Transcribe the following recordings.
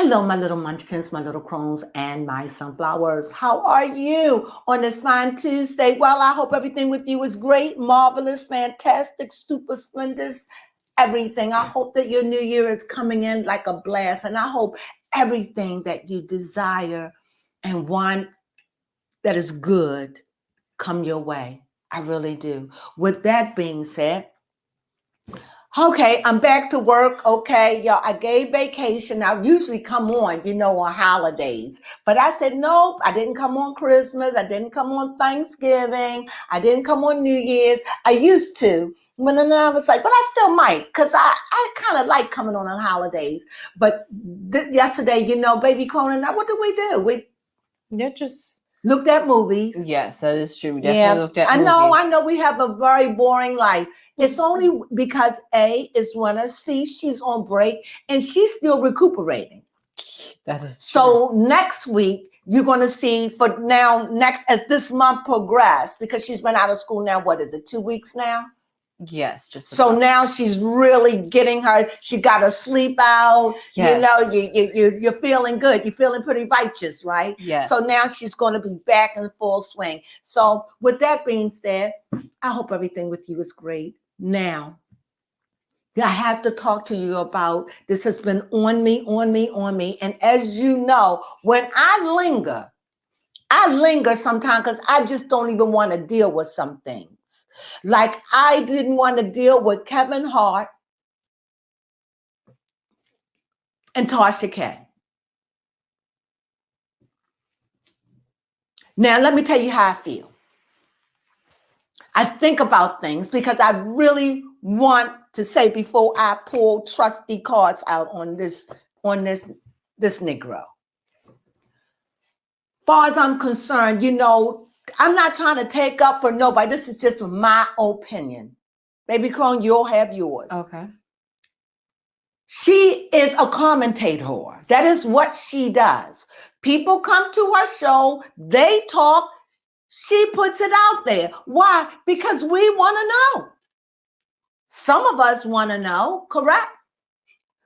Hello, my little munchkins, my little crones, and my sunflowers. How are you on this fine Tuesday? Well, I hope everything with you is great, marvelous, fantastic, super splendid, everything. I hope that your new year is coming in like a blast, and I hope everything that you desire and want that is good come your way. I really do. With that being said, okay, I'm back to work. Okay, y'all, I gave vacation. I usually come on, on holidays. But I said, nope, I didn't come on Christmas. I didn't come on Thanksgiving. I didn't come on New Year's. I used to. But then I was like, but I still might because I kind of like coming on holidays. But yesterday, baby Crone and I, what did we do? We just looked at movies. Yes, that is true. We definitely looked at movies. I know we have a very boring life. It's only because A is winter, C, she's on break, and she's still recuperating. That is true. So next week, you're going to see as this month progresses, because she's been out of school now, what is it, 2 weeks now? Yes, just so about. Now she's really getting her. She got her sleep out. Yes. You're feeling good. You're feeling pretty righteous, right? Yes. So now she's going to be back in full swing. So with that being said, I hope everything with you is great. Now, I have to talk to you about this. Has been on me. And as you know, when I linger sometimes because I just don't even want to deal with some things. Like I didn't want to deal with Kevin Hart and Tasha K. Now, let me tell you how I feel. I think about things because I really want to say before I pull trusty cards out on this Negro. Far as I'm concerned, I'm not trying to take up for nobody. This is just my opinion. Baby Crone, you'll have yours. Okay. She is a commentator. That is what she does. People come to her show, they talk, she puts it out there. Why? Because we want to know. Some of us want to know, correct?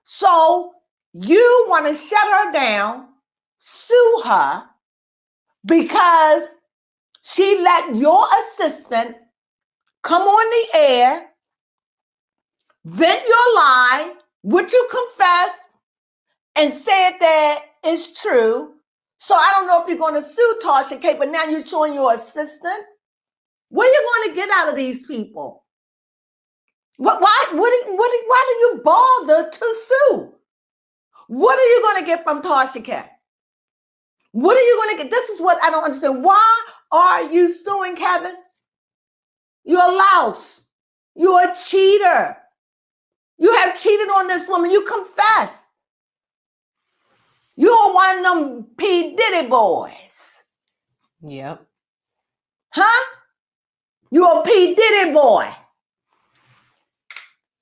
So you want to shut her down, sue her, because she let your assistant come on the air, vent your lie, which you confess, and said that it's true. So I don't know if you're going to sue Tasha K, but now you're showing your assistant. What are you going to get out of these people? Why do you bother to sue? What are you going to get from Tasha K? What are you going to get? This is what I don't understand. Why are you suing, Kevin? You're a louse. You're a cheater. You have cheated on this woman. You confess. You're one of them P. Diddy boys. Yep. Huh? You're a P. Diddy boy.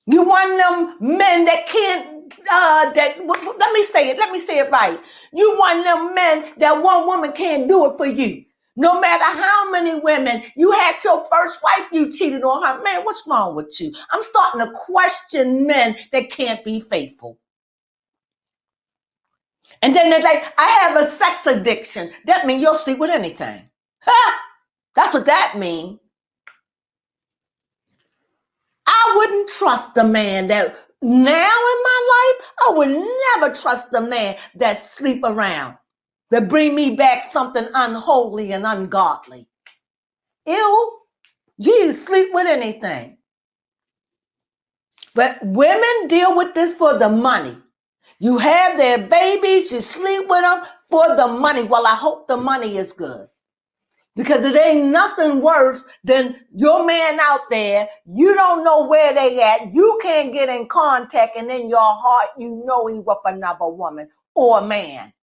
You one of them men that can't, let me say it right. You one of them men that one woman can't do it for you. No matter how many women, you had your first wife, you cheated on her. Man, what's wrong with you? I'm starting to question men that can't be faithful. And then they're like, I have a sex addiction. That means you'll sleep with anything. Ha! That's what that means. I wouldn't trust a man that now in my life, I would never trust a man that sleep around, that bring me back something unholy and ungodly. Ew, Jesus, sleep with anything. But women deal with this for the money. You have their babies, you sleep with them for the money. Well, I hope the money is good. Because it ain't nothing worse than your man out there. You don't know where they at. You can't get in contact, and in your heart, you know he with another woman or a man.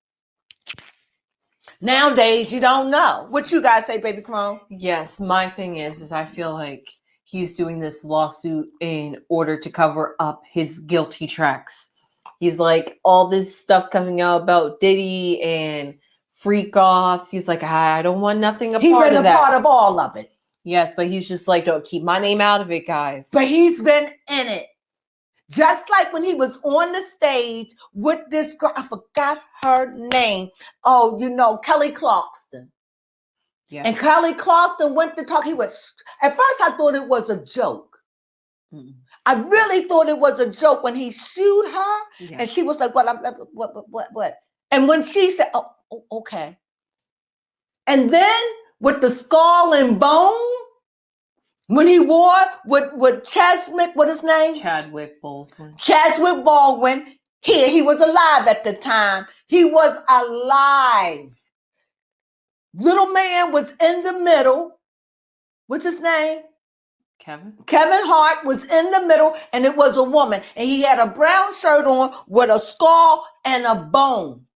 Nowadays, you don't know. What you guys say, Baby Crone? Yes, my thing is I feel like he's doing this lawsuit in order to cover up his guilty tracks. He's like, all this stuff coming out about Diddy and freak offs. He's like, I don't want nothing a part of that. He's been a part of all of it. Yes, but he's just like, don't keep my name out of it, guys. But he's been in it. Just like when he was on the stage with this girl, I forgot her name. Oh, Kelly Clarkson. Yes. And Kelly Clarkson went to talk. At first I thought it was a joke. Mm. I really thought it was a joke when he sued her. Yes. And she was like, what? And when she said, oh, okay. And then with the skull and bone, when he wore with Chadwick, what his name? Chadwick Boseman. Chadwick Baldwin. He was alive at the time. He was alive. Little man was in the middle. What's his name? Kevin Hart was in the middle, and it was a woman. And he had a brown shirt on with a skull and a bone.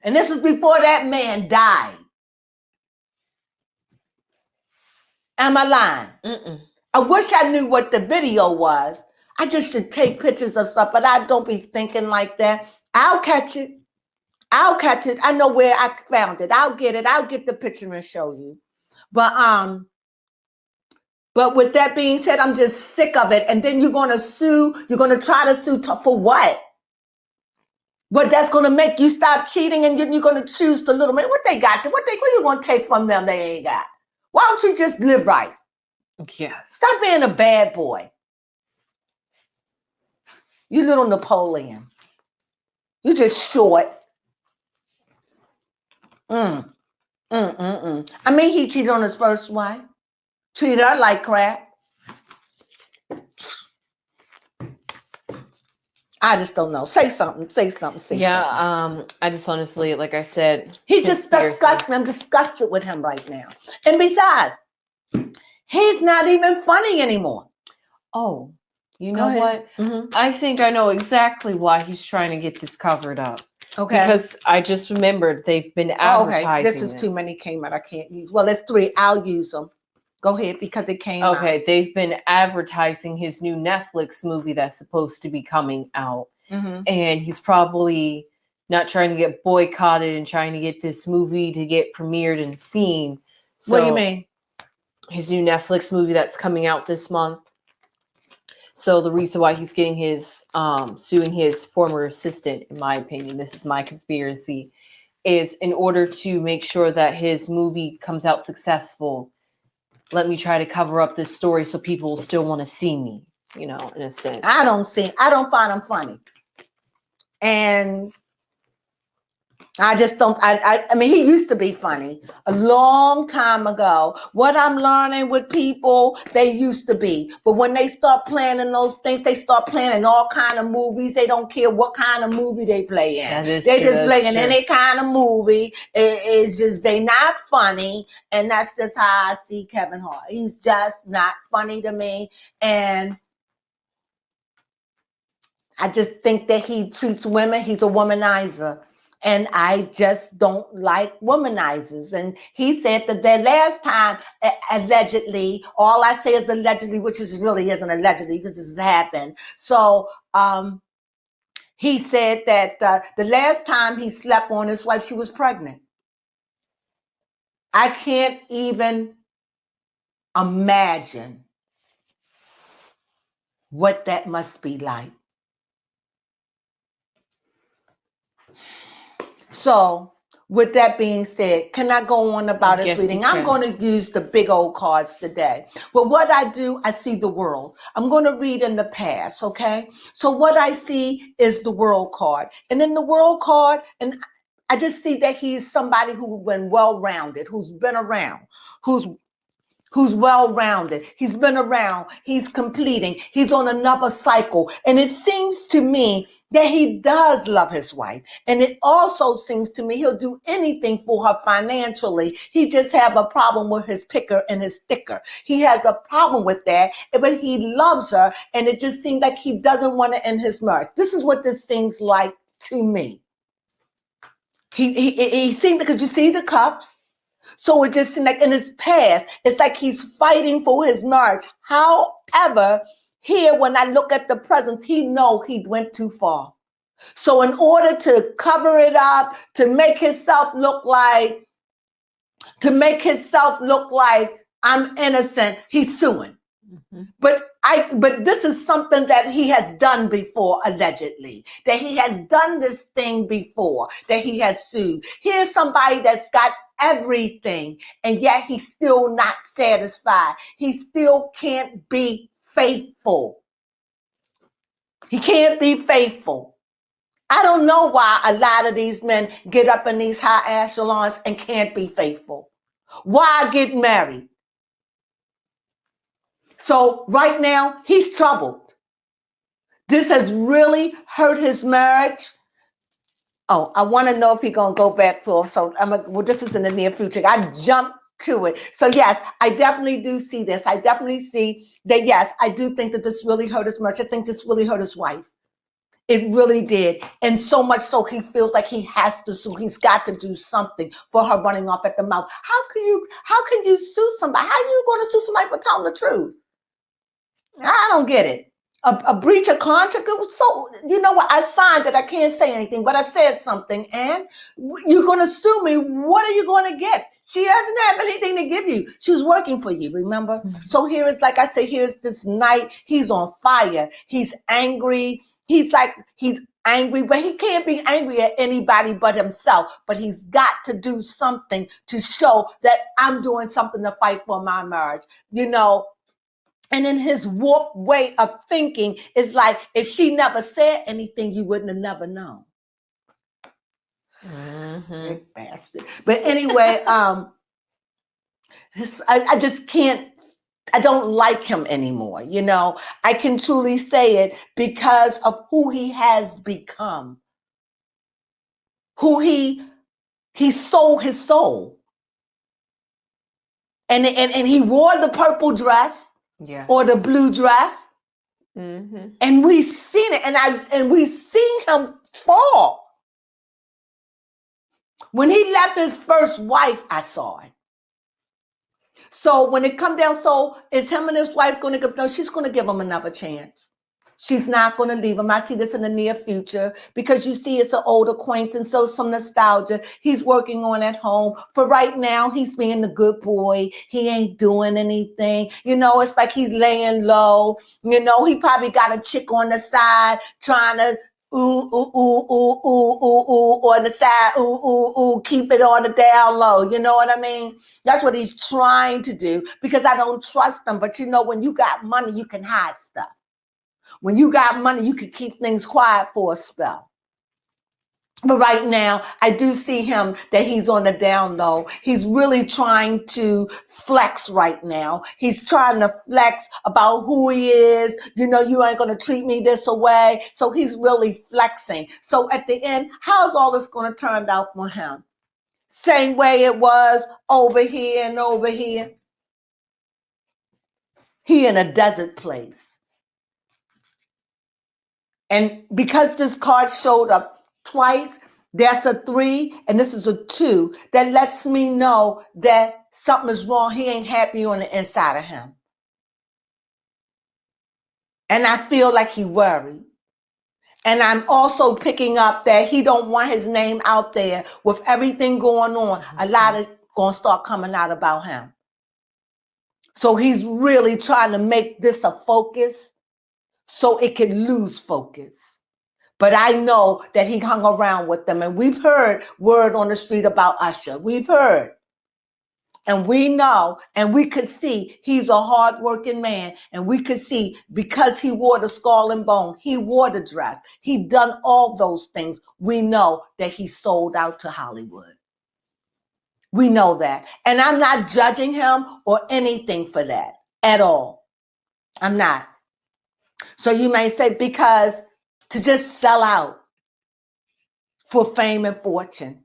And this is before that man died. Am I lying? Mm-mm. I wish I knew what the video was. I just should take pictures of stuff, but I don't be thinking like that. I'll catch it. I know where I found it. I'll get it. I'll get the picture and show you. But with that being said, I'm just sick of it. And then you're going to sue. You're going to try to sue for what? What that's going to make you stop cheating, and you're going to choose the little man. What they got? What you going to take from them they ain't got? Why don't you just live right? Yes. Stop being a bad boy. You little Napoleon. You just short. I mean, he cheated on his first wife. Treated her like crap. I just don't know. Say something. Yeah, I just honestly, like I said, he just disgusts me. I'm disgusted with him right now. And besides, he's not even funny anymore. Oh, you know what? Mm-hmm. I think I know exactly why he's trying to get this covered up. Okay. Because I just remembered they've been advertising. Okay, this is too many came out. I can't use. Well, there's 3. I'll use them. Go ahead, because it came out. Okay, they've been advertising his new Netflix movie that's supposed to be coming out. Mm-hmm. And he's probably not trying to get boycotted and trying to get this movie to get premiered and seen. So, what do you mean? His new Netflix movie that's coming out this month. So the reason why he's getting his suing his former assistant, in my opinion, this is my conspiracy, is in order to make sure that his movie comes out successful. Let me try to cover up this story so people will still want to see me, in a sense. I don't find him funny. And I just don't, I mean, he used to be funny a long time ago. What I'm learning with people, they used to be. But when they start planning those things, they start planning all kind of movies. They don't care what kind of movie they play in. They just play in any kind of movie. It's just, they not funny. And that's just how I see Kevin Hart. He's just not funny to me. And I just think that he treats women, he's a womanizer. And I just don't like womanizers. And he said that the last time, allegedly, all I say is allegedly, which is really isn't allegedly because this has happened. So he said that the last time he slept on his wife, she was pregnant. I can't even imagine what that must be like. So, with that being said, can I go on about his reading? I'm going to use the big old cards today. But what I do, I see the world. I'm going to read in the past, okay? So what I see is the world card. And in the world card, and I just see that he's somebody who's been well-rounded, who's been around, who's well-rounded. He's been around. He's completing. He's on another cycle. And it seems to me that he does love his wife. And it also seems to me he'll do anything for her financially. He just have a problem with his picker and his sticker. He has a problem with that, but he loves her. And it just seems like he doesn't want to end his marriage. This is what this seems like to me. He seemed, because you see the cups. So it just seemed like in his past, it's like he's fighting for his marriage. However, here, when I look at the present, he knows he went too far. So in order to cover it up, to make himself look like I'm innocent, he's suing. Mm-hmm. But But this is something that he has done before, allegedly. That he has done this thing before, that he has sued. Here's somebody that's got everything, and yet he's still not satisfied. He still can't be faithful. He can't be faithful. I don't know why a lot of these men get up in these high echelons and can't be faithful. Why get married? So right now, he's troubled. This has really hurt his marriage. Oh, I want to know if he's going to go back for, well, this is in the near future. I jumped to it. So yes, I definitely do see this. I definitely see that, yes, I do think that this really hurt his marriage. I think this really hurt his wife. It really did. And so much so he feels like he has to sue. He's got to do something for her running off at the mouth. How can you sue somebody? How are you going to sue somebody for telling the truth? I don't get it. A breach of contract. So, you know what? I signed that I can't say anything, but I said something. And you're going to sue me. What are you going to get? She doesn't have anything to give you. She was working for you, remember? Mm-hmm. So here is, like I say, here's this night. He's on fire. He's angry. He's angry, but he can't be angry at anybody but himself. But he's got to do something to show that I'm doing something to fight for my marriage. You know, and in his warped way of thinking, it's like, if she never said anything, you wouldn't have never known. Sick bastard. But anyway, I just can't, I don't like him anymore. You know, I can truly say it because of who he has become. Who he sold his soul. And he wore the purple dress. Yes. Or the blue dress. Mm-hmm. And we've seen it, and we've seen him fall. When he left his first wife, I saw it. So when it come down, so is him and his wife going to give? No, she's going to give him another chance. She's not going to leave him. I see this in the near future because you see it's an old acquaintance, so some nostalgia. He's working on at home. For right now, he's being the good boy. He ain't doing anything. You know, it's like he's laying low. You know, he probably got a chick on the side trying to ooh, ooh, ooh, ooh, ooh, ooh, ooh, on the side, ooh, ooh, ooh, keep it on the down low. You know what I mean? That's what he's trying to do because I don't trust him. But you know, when you got money, you can hide stuff. When you got money, you can keep things quiet for a spell. But right now, I do see him that he's on the down low. He's really trying to flex right now. He's trying to flex about who he is. You know, you ain't going to treat me this way. So he's really flexing. So at the end, how's all this going to turn out for him? Same way it was over here and over here. He in a desert place. And because this card showed up twice, that's a 3 and this is a 2. That lets me know that something is wrong. He ain't happy on the inside of him. And I feel like he worried. And I'm also picking up that he don't want his name out there with everything going on. A lot is going to start coming out about him. So he's really trying to make this a focus so it can lose focus. But I know that he hung around with them. And we've heard word on the street about Usher. We've heard. And we know, and we could see he's a hardworking man. And we could see because he wore the skull and bone, he wore the dress, he done all those things. We know that he sold out to Hollywood. We know that. And I'm not judging him or anything for that at all. I'm not. So you may say, because to just sell out for fame and fortune.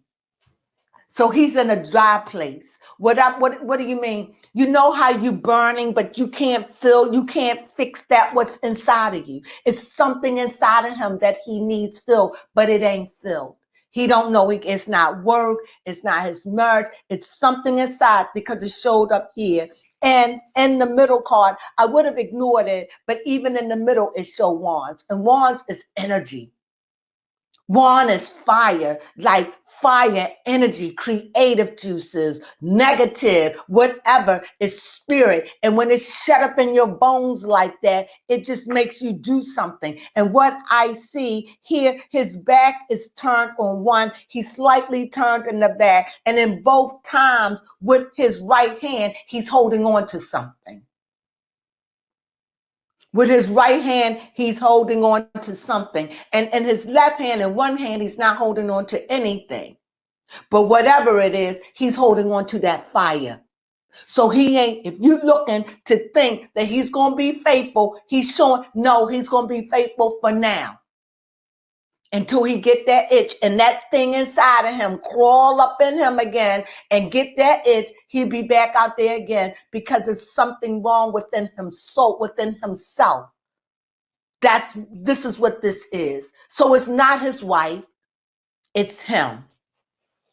So he's in a dry place. What do you mean? You know how you burning, but you can't fix that what's inside of you. It's something inside of him that he needs filled, but it ain't filled. He don't know it's not work, it's not his marriage, it's something inside because it showed up here. And in the middle card, I would have ignored it, but even in the middle, it showed wands. And wands is energy. One is fire, like fire energy, creative juices, negative, whatever is spirit. And when it's shut up in your bones like that, it just makes you do something. And what I see here, his back is turned on one. He's slightly turned in the back. And in both times with his right hand, he's holding on to something. With his right hand, he's holding on to something. And in his left hand, in one hand, he's not holding on to anything. But whatever it is, he's holding on to that fire. So he ain't, if you're looking to think that he's going to be faithful, he's showing, no, he's going to be faithful for now. Until he get that itch and that thing inside of him crawl up in him again and get that itch, he'll be back out there because there's something wrong within him, so within himself. This is what this is. So it's not his wife, it's him.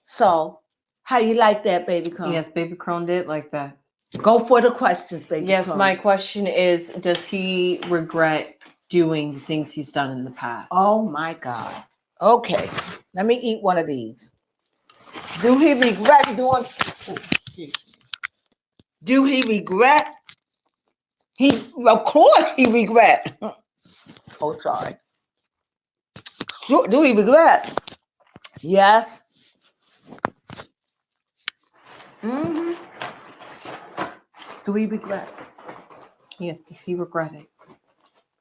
So how you like that, baby Crone? Yes, baby Crone did like that. Go for the questions, baby. Yes, Crone. my question is, does he regret doing the things he's done in the past? Oh my God. Okay, let me eat one of these. Do he regret doing? Oh, do he regret? Of course, he regret. Oh, sorry. Do he regret? Yes. Mm-hmm. Do he regret? Yes, does he regret it?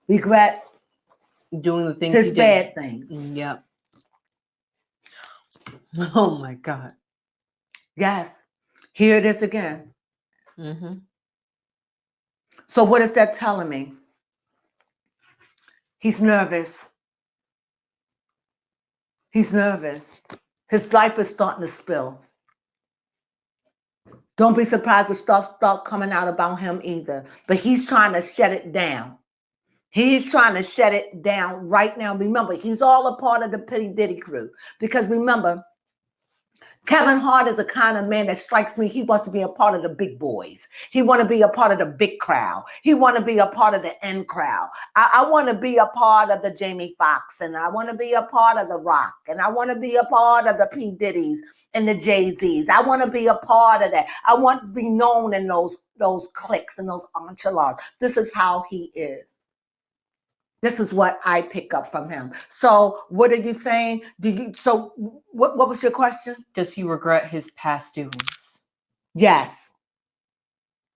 Regret doing the things his he did. bad thing. Yep. Oh my God. Yes. Here it is again. Mm-hmm. So what is that telling me? He's nervous. He's nervous. His life is starting to spill. Don't be surprised if stuff start coming out about him either. But he's trying to shut it down. He's trying to shut it down right now. Remember, he's all a part of the Diddy crew. Because remember, Kevin Hart is a kind of man that strikes me. He wants to be a part of the big boys. He want to be a part of the big crowd. He want to be a part of the in crowd. I want to be a part of the Jamie Foxx, and I want to be a part of the Rock, and I want to be a part of the P. Diddy's and the Jay-Z's. I want to be a part of that. I want to be known in those cliques and those entourage. This is how he is. This is what I pick up from him. So what are you saying? What was your question? Does he regret his past doings? Yes.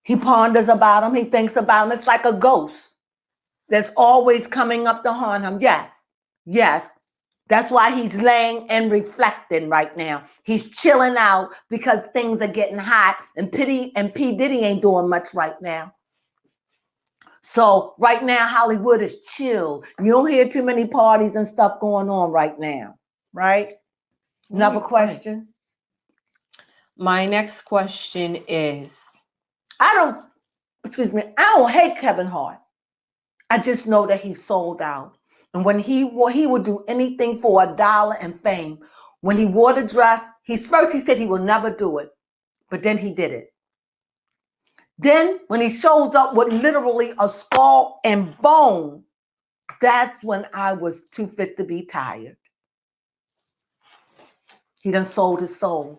He ponders about him. He thinks about him. It's like a ghost that's always coming up to haunt him. Yes. Yes. That's why he's laying and reflecting right now. He's chilling out because things are getting hot and P. Diddy ain't doing much right now. So right now, Hollywood is chill. You don't hear too many parties and stuff going on right now, right? Another question? My next question is, I don't hate Kevin Hart. I just know that he sold out. And when he would do anything for $1 and fame. When he wore the dress, he said he will never do it, but then he did it. Then when he shows up with literally a skull and bone, that's when I was too fit to be tired. He done sold his soul.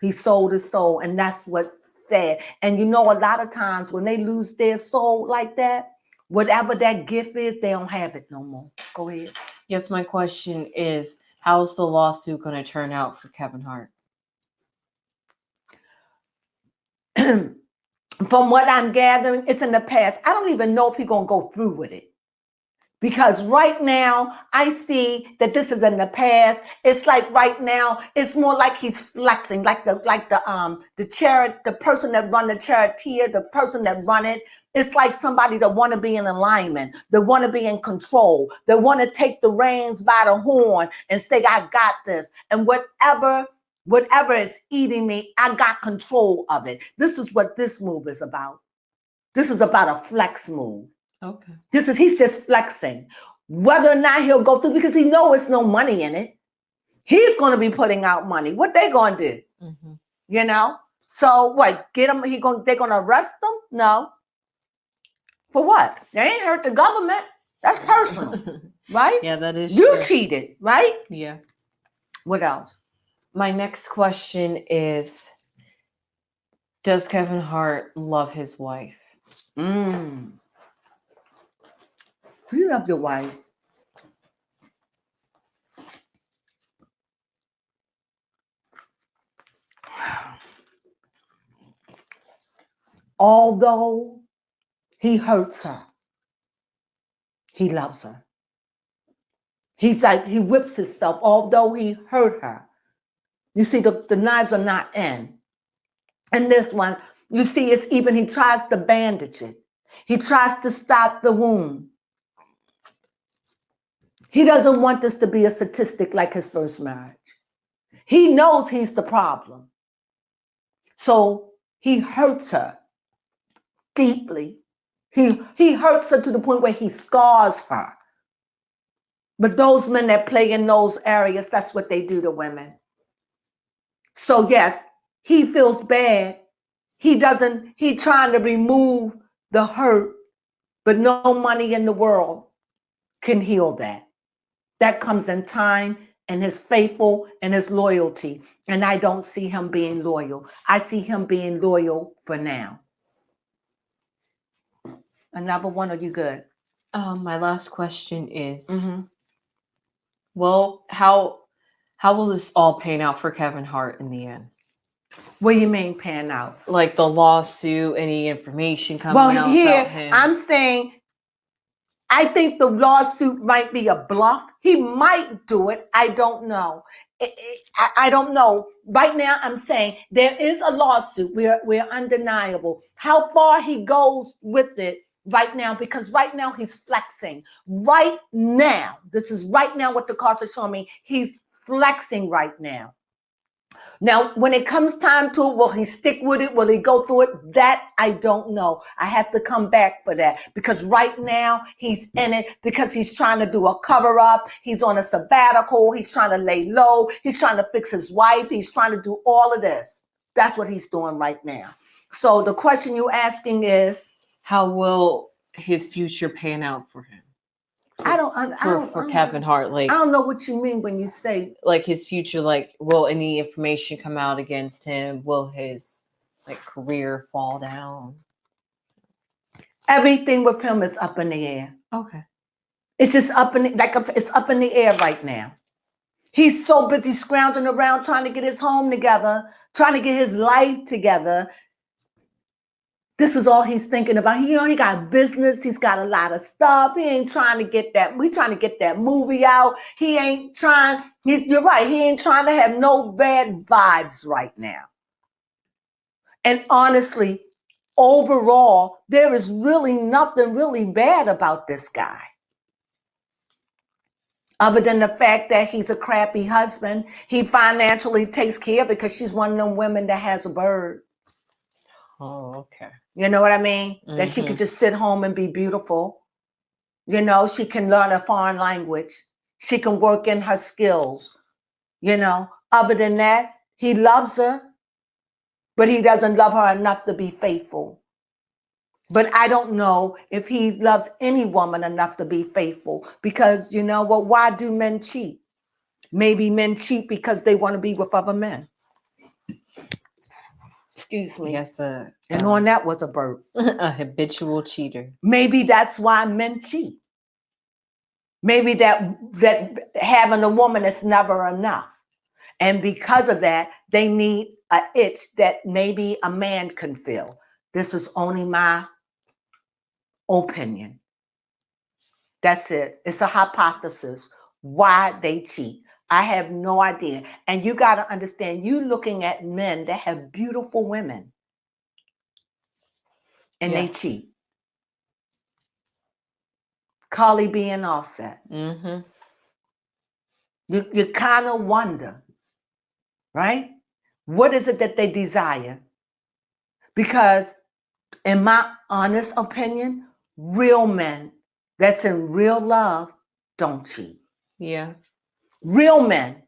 He sold his soul, and that's what's sad. And you know, a lot of times when they lose their soul like that, whatever that gift is, they don't have it no more. Go ahead. Yes, my question is, how's the lawsuit going to turn out for Kevin Hart? From what I'm gathering, it's in the past. I don't even know if he's going to go through with it. Because right now, I see that this is in the past. It's like right now, it's more like he's flexing, like the person that run the charioteer, the person that run it. It's like somebody that want to be in alignment, that want to be in control, that want to take the reins by the horn and say, I got this. And whatever is eating me, I got control of it. This is what this move is about. This is about a flex move. Okay. He's just flexing. Whether or not he'll go through, because he knows it's no money in it. He's going to be putting out money. What they going to do? Mm-hmm. You know? So what? Get him? They're going to arrest him? No. For what? They ain't hurt the government. That's personal. right? Yeah, that is You true. cheated, right? Yeah. What else? My next question is, does Kevin Hart love his wife? Mm. You love your wife. Although he hurts her, he loves her. He's like, he whips himself, although he hurt her. You see, the knives are not in. And this one, you see, it's even, he tries to bandage it. He tries to stop the wound. He doesn't want this to be a statistic like his first marriage. He knows he's the problem. So he hurts her deeply. He hurts her to the point where he scars her. But those men that play in those areas, that's what they do to women. So yes, he feels bad. He trying to remove the hurt, but no money in the world can heal that. That comes in time and his faithful and his loyalty. And I don't see him being loyal. I see him being loyal for now. Another one, are you good? My last question is, Mm-hmm. well, how will this all pan out for Kevin Hart in the end? What do you mean pan out? Like the lawsuit, any information coming Well, out here about him? I'm saying I think the lawsuit might be a bluff. He might do it. I don't know. I don't know. Right now, I'm saying there is a lawsuit. We're undeniable. How far he goes with it right now, because right now he's flexing. Right now, this is right now what the cards are showing me. He's flexing right now. Now, when it comes time to it, will he stick with it? Will he go through it? That I don't know. I have to come back for that because right now he's in it because he's trying to do a cover up. He's on a sabbatical. He's trying to lay low. He's trying to fix his wife. He's trying to do all of this. That's what he's doing right now. So the question you're asking is, how will his future pan out for him? For Kevin Hart, like I don't know what you mean when you say like his future, like will any information come out against him? Will his like career fall down? everything with him is up in the air. Okay. It's just up in like I'm saying, it's up in the air right now. He's so busy scrounging around trying to get his home together, trying to get his life together. This is all he's thinking about. He got business. He's got a lot of stuff. He ain't trying to get that. We trying to get that movie out. He ain't trying. You're right. He ain't trying to have no bad vibes right now. And honestly, overall, there is really nothing really bad about this guy. Other than the fact that he's a crappy husband, he financially takes care of it because she's one of them women that has a bird. Oh, okay. You know what I mean? Mm-hmm. That she could just sit home and be beautiful. You know, she can learn a foreign language. She can work in her skills. You know, other than that, he loves her, but he doesn't love her enough to be faithful. But I don't know if he loves any woman enough to be faithful because, you know what, why do men cheat? Maybe men cheat because they want to be with other men. Excuse me. Yes, and on that was a burp. A habitual cheater. Maybe that's why men cheat. Maybe that having a woman is never enough. And because of that, they need an itch that maybe a man can fill. This is only my opinion. That's it. It's a hypothesis why they cheat. I have no idea. And you got to understand, you looking at men that have beautiful women and they cheat. Carly B and Offset. Mm-hmm. You kind of wonder, right? What is it that they desire? Because in my honest opinion, real men that's in real love don't cheat. Yeah. Real men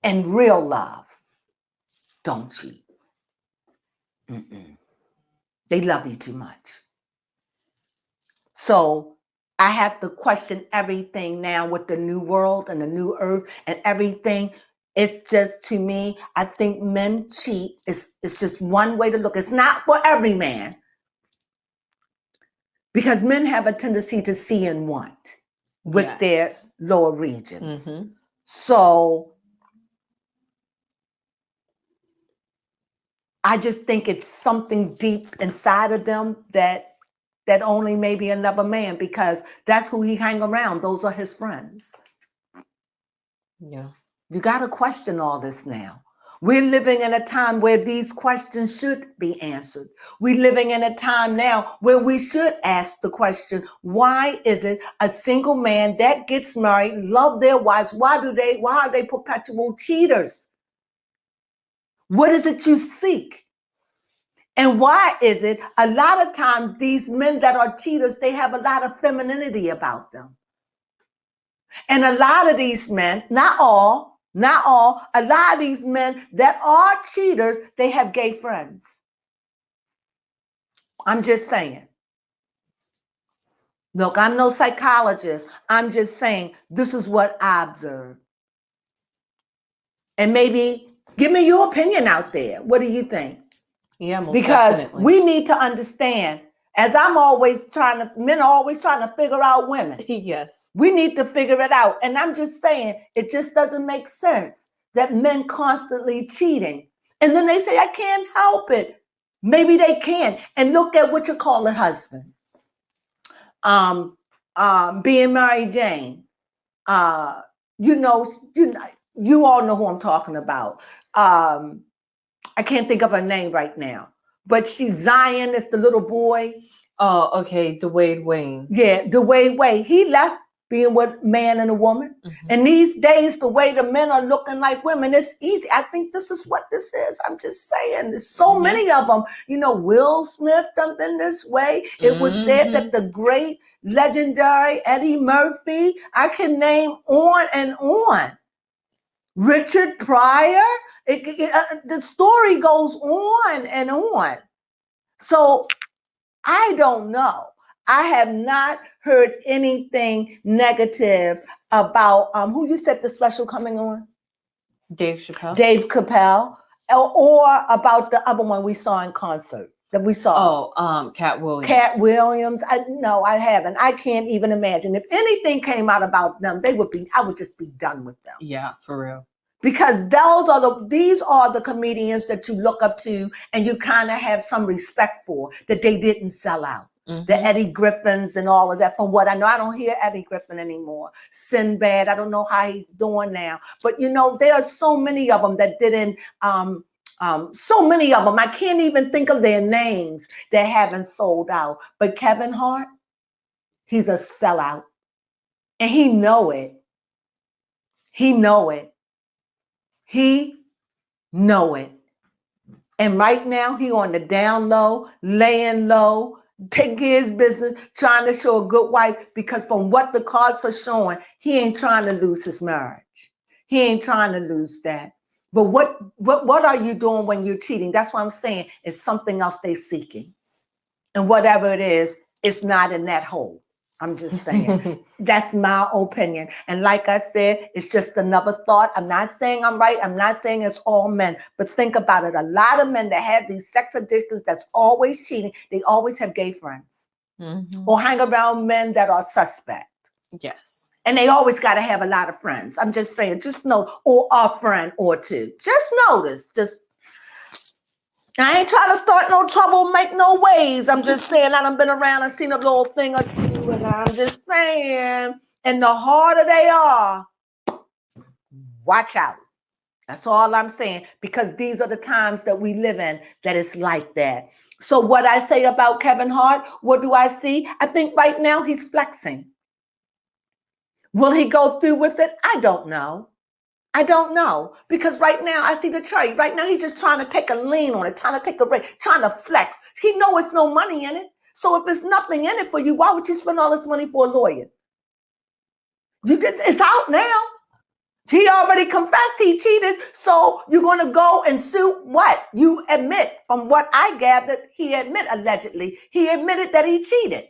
and real love don't cheat. Mm-mm. They love you too much. So I have to question everything now with the new world and the new earth and everything. It's just, to me, I think men cheat. It's just one way to look. It's not for every man, because men have a tendency to see and want with their lower regions. Mm-hmm. So I just think it's something deep inside of them that only maybe another man, because that's who he hang around. Those are his friends. Yeah. You got to question all this now. We're living in a time where these questions should be answered. We're living in a time now where we should ask the question, why is it a single man that gets married, love their wives, why are they perpetual cheaters? What is it you seek? And why is it a lot of times these men that are cheaters, they have a lot of femininity about them? And a lot of these men, not all, a lot of these men that are cheaters, they have gay friends. I'm just saying. Look, I'm no psychologist. I'm just saying this is what I observed. And maybe give me your opinion out there. What do you think? Yeah, most because definitely. We need to understand, as men are always trying to figure out women. Yes. We need to figure it out. And I'm just saying, it just doesn't make sense that men constantly cheating. And then they say, I can't help it. Maybe they can. And look at what you call it, husband. Being Mary Jane. You all know who I'm talking about. I can't think of her name right now, but she's Zion. It's the little boy. Oh, okay. Dwayne Wayne. Yeah, Dwayne Wayne. He left being with a man and a woman. Mm-hmm. And these days, the way the men are looking like women, it's easy. I think this is what this is. I'm just saying, there's so many of them. Will Smith done been this way. It was said that the great, legendary Eddie Murphy, I can name on and on. Richard Pryor. The story goes on and on. So I don't know. I have not heard anything negative about who you said the special coming on? Dave Chappelle. Dave Chappelle, or about the other one we saw in concert that we saw. Oh, Cat Williams. Cat Williams. No, I haven't. I can't even imagine. If anything came out about them, I would just be done with them. Yeah, for real. Because these are the comedians that you look up to and you kind of have some respect for, that they didn't sell out. Mm-hmm. The Eddie Griffins and all of that. From what I know, I don't hear Eddie Griffin anymore. Sinbad, I don't know how he's doing now. But there are so many of them that didn't, so many of them, I can't even think of their names, that haven't sold out. But Kevin Hart, he's a sellout. And he know it. He know it. He know it. And right now, he on the down low, laying low, taking his business, trying to show a good wife, because from what the cards are showing, he ain't trying to lose his marriage. He ain't trying to lose that. But what are you doing when you're cheating? That's what I'm saying. It's something else they're seeking. And whatever it is, it's not in that hole. I'm just saying. That's my opinion. And like I said, it's just another thought. I'm not saying I'm right. I'm not saying it's all men. But think about it. A lot of men that have these sex addictions that's always cheating, they always have gay friends. Mm-hmm. Or hang around men that are suspect. Yes. And they always got to have a lot of friends. I'm just saying, just know, or a friend or two. Just notice. I ain't trying to start no trouble, make no waves. I'm just saying, I done been around and seen a little thing or two, and I'm just saying, and the harder they are, watch out. That's all I'm saying, because these are the times that we live in that it's like that. So what I say about Kevin Hart, what do I see? I think right now he's flexing. Will he go through with it? I don't know. I don't know, because right now I see the trade. Right now he's just trying to take a lean on it, trying to take a rate, trying to flex. He knows it's no money in it. So if there's nothing in it for you, why would you spend all this money for a lawyer? It's out now. He already confessed he cheated. So you're going to go and sue what? You admit, from what I gathered, allegedly, he admitted that he cheated.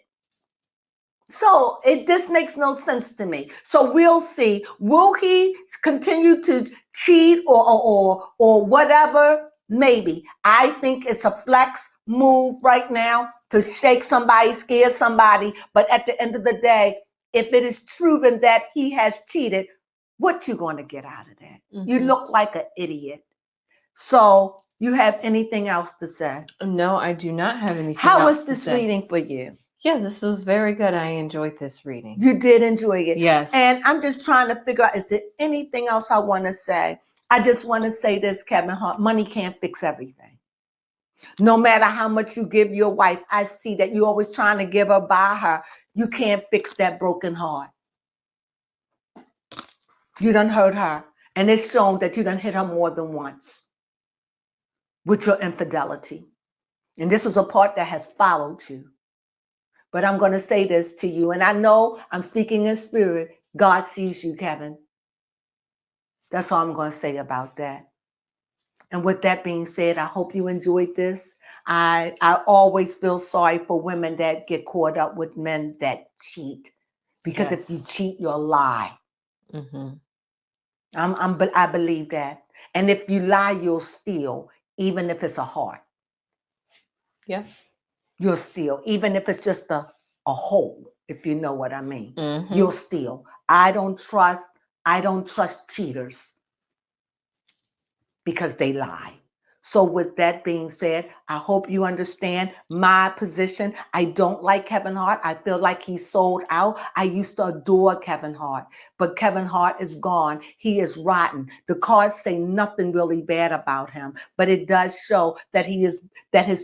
So this makes no sense to me. So we'll see. Will he continue to cheat or whatever? Maybe. I think it's a flex move right now to shake somebody, scare somebody. But at the end of the day, if it is proven that he has cheated, what you going to get out of that? You look like an idiot. So you have anything else to say? No, I do not have anything How else was to this say. reading for you? Yeah, this was very good. I enjoyed this reading. You did enjoy it. Yes. And I'm just trying to figure out, is there anything else I want to say? I just want to say this, Kevin Hart, money can't fix everything. No matter how much you give your wife, I see that you're always trying to give her, buy her. You can't fix that broken heart. You done hurt her. And it's shown that you done hit her more than once with your infidelity. And this is a part that has followed you. But I'm going to say this to you, and I know I'm speaking in spirit. God sees you, Kevin. That's all I'm going to say about that. And with that being said, I hope you enjoyed this. I always feel sorry for women that get caught up with men that cheat. Because if you cheat, you'll lie. I believe that. And if you lie, you'll steal, even if it's a heart. Yeah. You'll steal, even if it's just a hole, if you know what I mean. You'll steal. I don't trust cheaters because they lie. So with that being said, I hope you understand my position. I don't like Kevin Hart. I feel like he's sold out. I used to adore Kevin Hart, but Kevin Hart is gone. He is rotten. The cards say nothing really bad about him, but it does show that his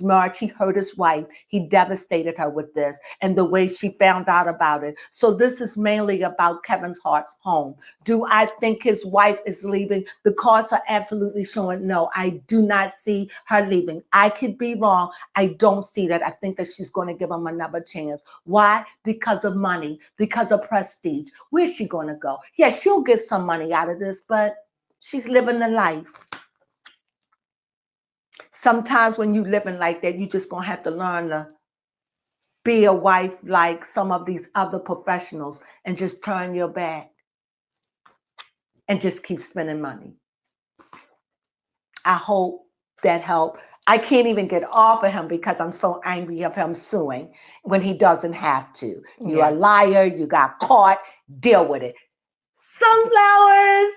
marriage, he hurt his wife. He devastated her with this and the way she found out about it. So this is mainly about Kevin Hart's home. Do I think his wife is leaving? The cards are absolutely showing no. I do not see her leaving. I could be wrong. I don't see that. I think that she's going to give him another chance. Why? Because of money, because of prestige. Where's she going to go? Yeah, she'll get some money out of this, but she's living the life. Sometimes when you living like that, you just going to have to learn to be a wife like some of these other professionals and just turn your back and just keep spending money. I hope that helped. I can't even get off of him because I'm so angry of him suing when he doesn't have to. You're a liar. You got caught. Deal with it. Sunflowers.